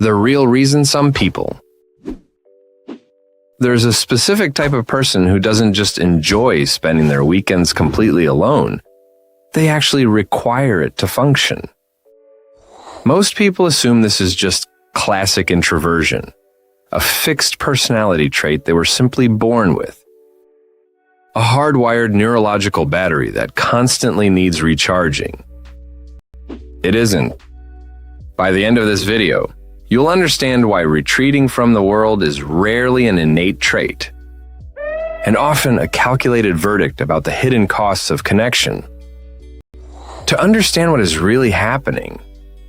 The real reason some people. There's a specific type of person who doesn't just enjoy spending their weekends completely alone. They actually require it to function. Most people assume this is just classic introversion, a fixed personality trait they were simply born with. A hardwired neurological battery that constantly needs recharging. It isn't. By the end of this video, you'll understand why retreating from the world is rarely an innate trait, and often a calculated verdict about the hidden costs of connection. To understand what is really happening,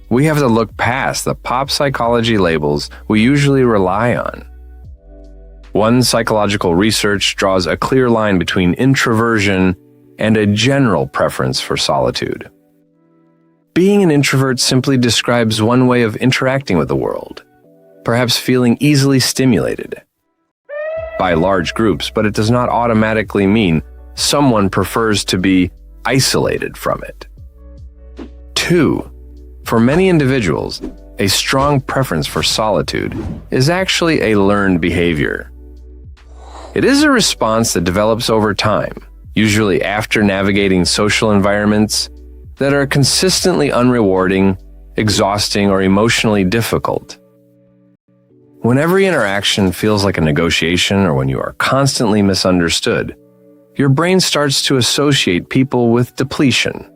we have to look past the pop psychology labels we usually rely on. One psychological research draws a clear line between introversion and a general preference for solitude. Being an introvert simply describes one way of interacting with the world, perhaps feeling easily stimulated by large groups, but it does not automatically mean someone prefers to be isolated from it. 2. For many individuals, a strong preference for solitude is actually a learned behavior. It is a response that develops over time, usually after navigating social environments that are consistently unrewarding, exhausting, or emotionally difficult. When every interaction feels like a negotiation or when you are constantly misunderstood, your brain starts to associate people with depletion.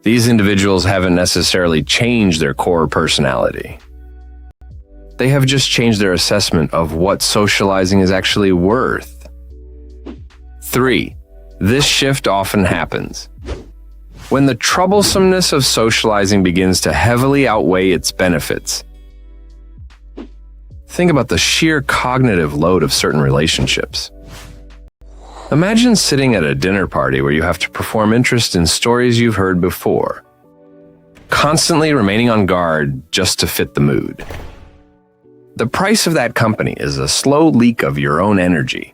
These individuals haven't necessarily changed their core personality. They have just changed their assessment of what socializing is actually worth. 3. This shift often happens when the troublesomeness of socializing begins to heavily outweigh its benefits. Think about the sheer cognitive load of certain relationships. Imagine sitting at a dinner party where you have to perform interest in stories you've heard before, constantly remaining on guard just to fit the mood. The price of that company is a slow leak of your own energy,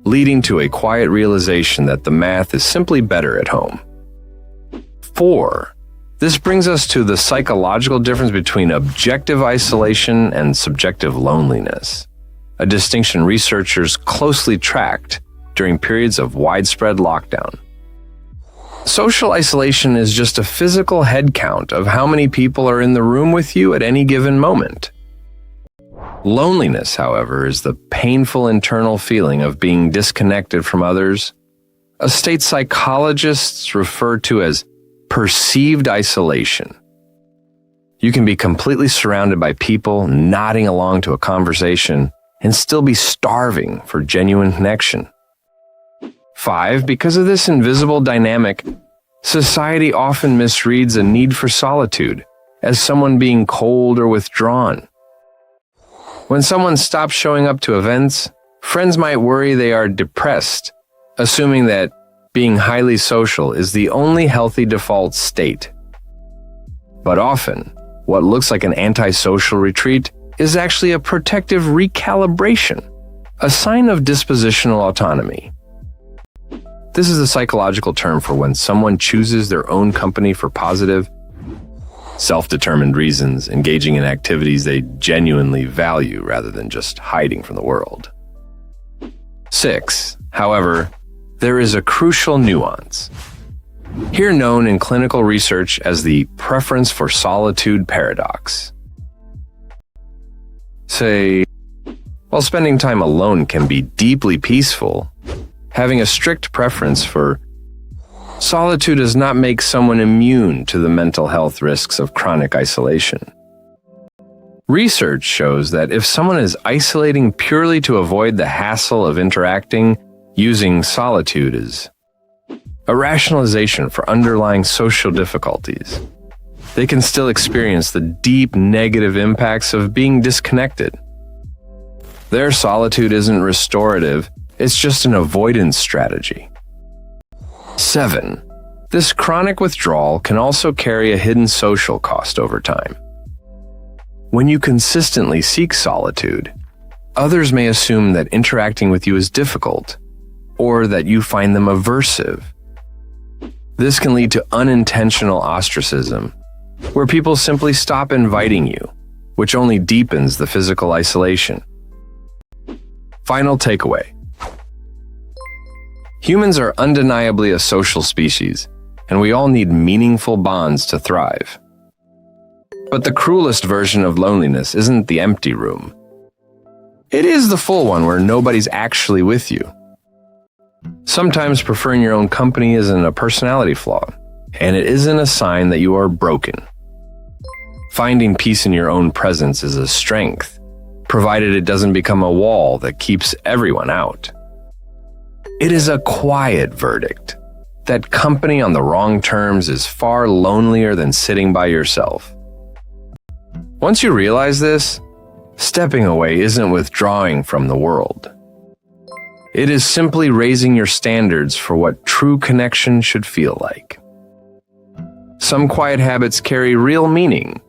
leading to a quiet realization that the math is simply better at home. 4. This brings us to the psychological difference between objective isolation and subjective loneliness, a distinction researchers closely tracked during periods of widespread lockdown. Social isolation is just a physical head count of how many people are in the room with you at any given moment. Loneliness, however, is the painful internal feeling of being disconnected from others, a state psychologists refer to as perceived isolation. You can be completely surrounded by people, nodding along to a conversation, and still be starving for genuine connection. 5. Because of this invisible dynamic, society often misreads a need for solitude as someone being cold or withdrawn. When someone stops showing up to events, friends might worry they are depressed, assuming that being highly social is the only healthy default state. But often, what looks like an antisocial retreat is actually a protective recalibration, a sign of dispositional autonomy. This is a psychological term for when someone chooses their own company for positive, self-determined reasons, engaging in activities they genuinely value rather than just hiding from the world. 6. However, there is a crucial nuance, here known in clinical research as the preference for solitude paradox. Say, while spending time alone can be deeply peaceful, having a strict preference for solitude does not make someone immune to the mental health risks of chronic isolation. Research shows that if someone is isolating purely to avoid the hassle of interacting, using solitude as a rationalization for underlying social difficulties, they can still experience the deep negative impacts of being disconnected. Their solitude isn't restorative, it's just an avoidance strategy. 7. This chronic withdrawal can also carry a hidden social cost over time. When you consistently seek solitude, others may assume that interacting with you is difficult, or that you find them aversive. This can lead to unintentional ostracism, where people simply stop inviting you, which only deepens the physical isolation. Final takeaway. Humans are undeniably a social species, and we all need meaningful bonds to thrive. But the cruelest version of loneliness isn't the empty room. It is the full one where nobody's actually with you. Sometimes preferring your own company isn't a personality flaw, and it isn't a sign that you are broken. Finding peace in your own presence is a strength, provided it doesn't become a wall that keeps everyone out. It is a quiet verdict that company on the wrong terms is far lonelier than sitting by yourself. Once you realize this, stepping away isn't withdrawing from the world. It is simply raising your standards for what true connection should feel like. Some quiet habits carry real meaning,